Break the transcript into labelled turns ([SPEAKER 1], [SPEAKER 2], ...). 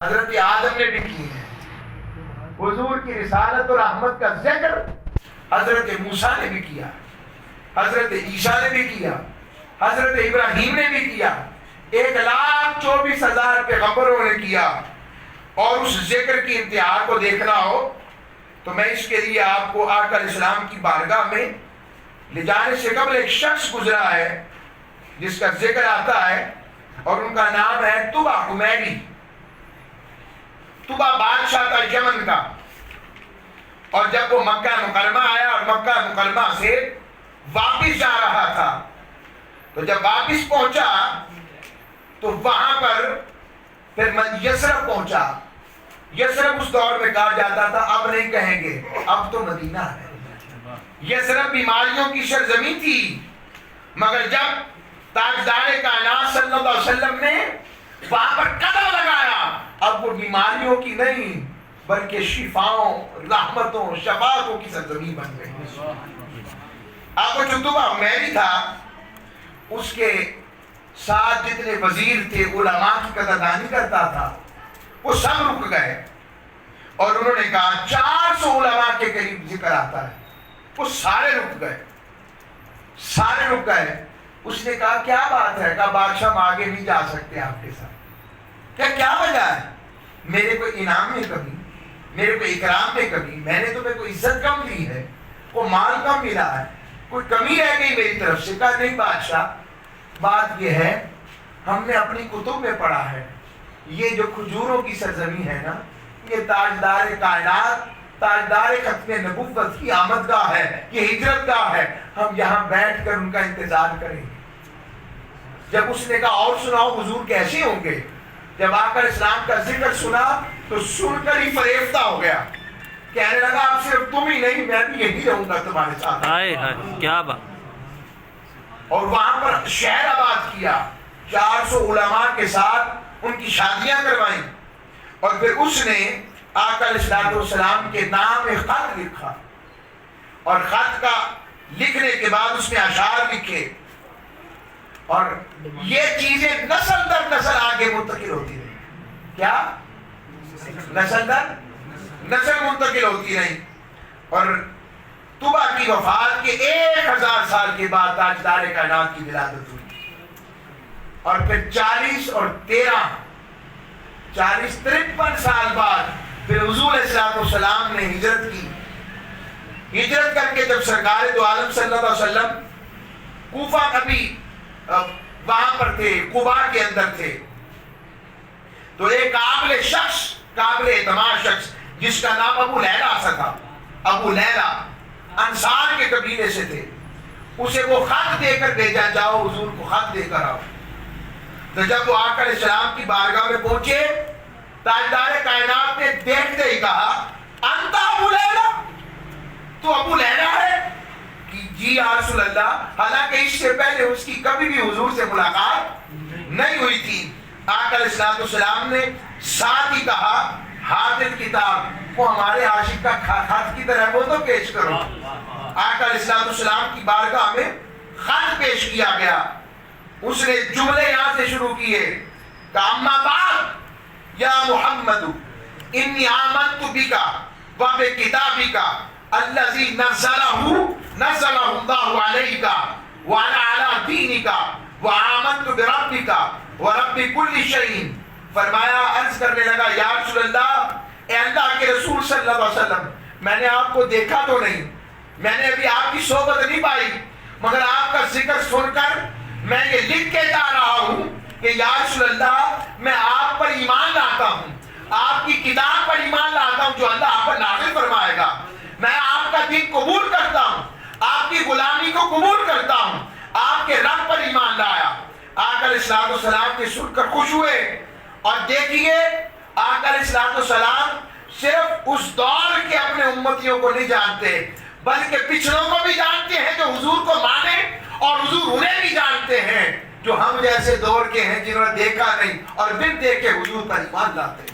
[SPEAKER 1] حضرت آدم نے بھی کی ہے. حضور کی رسالت اور رحمت کا ذکر حضرت موسیٰ نے بھی کیا, حضرت عیسیٰ نے بھی کیا, حضرت ابراہیم نے بھی کیا, 1,24,000 پیغمبروں نے کیا. اور اس ذکر کی انتہا کو دیکھنا ہو تو میں اس کے لیے آپ کو آقا علیہ السلام کی بارگاہ میں لے جانے سے قبل ایک شخص گزرا ہے جس کا ذکر آتا ہے, اور ان کا نام ہے طبع حمیری. طبع بادشاہ تھا یمن کا, اور جب وہ مکہ مکرمہ آیا اور مکہ مکرمہ سے واپس جا رہا تھا, تو جب واپس پہنچا تو وہاں پر پھر یثرب پہنچا. یثرب اس دور میں کہا جاتا تھا, اب نہیں کہیں گے, اب تو مدینہ ہے. یثرب بیماریوں کی سرزمین تھی, مگر جب تاجدار کائنات صلی اللہ علیہ وسلم نے وہاں پر قدم لگایا, اب وہ بیماریوں کی نہیں بلکہ شفاؤں, رحمتوں, شفاعتوں کی سرزمین بن گئی. اب وہ جو طبع حمیری تھا, اس کے ساتھ جتنے وزیر تھے, علماء کی قدردانی کرتا تھا, وہ سب رک گئے. اور انہوں نے کہا 400 علماء کے قریب ذکر آتا ہے, وہ سارے رک گئے, سارے رک گئے. اس نے کہا کیا بات ہے؟ کہا بادشاہ ہم آگے نہیں جا سکتے آپ کے ساتھ. کیا وجہ ہے؟ میرے کو انعام میں کمی, میرے کو اکرام میں کمی, میں نے تمہیں کوئی عزت کم دی ہے, کوئی مال کم ملا ہے, کوئی کمی رہ گئی میری طرف سے؟ کہا نہیں بادشاہ, بات یہ ہے ہم نے اپنی کتب میں پڑھا ہے, یہ جو کھجوروں کی سرزمین ہے نا, یہ تاجدار کائنات, تاجدار ختم نبوت کی آمدگاہ ہے, یہ ہجرت گاہ ہے, ہم یہاں بیٹھ کر ان کا انتظار کریں گے. جب اس نے کہا اور سناؤ حضور کیسے ہوں گے, جب آقا اسلام کا ذکر سنا تو سن کر ہی فریفتہ ہو گیا, کہنے لگا اب صرف تم ہی نہیں میں بھی یہی رہوں گا تمہارے ساتھ.
[SPEAKER 2] کیا بات.
[SPEAKER 1] اور وہاں پر شہر آباد کیا, 400 علماء کے ساتھ ان کی شادیاں کروائیں, اور پھر اس نے آقا علیہ السلام کے نام ایک خط لکھا, اور خط کا لکھنے کے بعد اس نے اشعار لکھے, اور یہ چیزیں نسل در نسل آگے منتقل ہوتی رہی. کیا نسل در نسل منتقل ہوتی رہی. اور طبع کی وفات کے 1000 سال کے بعد تاجدار کائنات کی ولادت ہوئی, اور پھر 40 اور 53 سال بعد پھر حضور علیہ السلام نے ہجرت کی. ہجرت کر کے جب سرکار دو عالم صلی اللہ علیہ وسلم کوفہ کبھی وہاں پر تھے, قباء کے اندر تھے, تو ایک قابل شخص, قابل اعتماد شخص جس کا نام ابو لیلہ سا تھا, ابو لیلہ انصار کے قبیلے سے تھے, اسے وہ خط دے کر بھیجا, جاؤ حضور کو خط دے کر آؤ. تو جب وہ آقا علیہ السلام کی بارگاہ میں پہنچے, تاجدار کائنات نے دیکھتے ہی کہا انت ابو لیلہ, تو ابو لیلہ ہے؟ جی یا رسول اللہ. حالانکہ اس سے پہلے اس کی کبھی بھی حضور سے ملاقات نہیں ہوئی تھی. آقا علیہ السلام نے ساتھ ہی کہا حاضر کتاب, وہ ہمارے عاشق کا خط کی طرح وہ تو پیش کرو. آقا علیہ السلام کی بارگاہ میں خط پیش کیا گیا. اس نے جملے یہاں سے شروع کیے کہ اما بعد یا محمد انی آمنت بک و بکتابک الذی نزلہ اللہ علیک وعلی علی دینک وآمنت بربک ورب کل شیء. فرمایا, عرض کرنے لگا یا رسول اللہ, اے اللہ کے رسول صلی اللہ علیہ وسلم, میں نے آپ کو دیکھا تو نہیں, میں نے ابھی آپ کی صحبت نہیں پائی, مگر آپ کا ذکر سن کر میں یہ لکھ کے جا رہا ہوں کہ یا رسول اللہ میں آپ پر ایمان لاتا ہوں, آپ کی کتاب پر ایمان لاتا ہوں جو اللہ آپ پر نازل فرمائے گا, میں آپ کا دین قبول کرتا ہوں, آپ کی غلامی کو قبول کرتا ہوں, آپ کے رب پر ایمان لایا. آقا علیہ السلام کے سن کر خوش ہوئے. اور دیکھیے آقا علیہ السلام صرف اس دور کے اپنے امتیوں کو نہیں جانتے بلکہ پچھلوں کو بھی جانتے ہیں جو حضور کو مانے, اور حضور انہیں بھی جانتے ہیں جو ہم جیسے دور کے ہیں جنہوں نے دیکھا نہیں اور بن دیکھ کے حضور پر ایمان لاتے ہیں.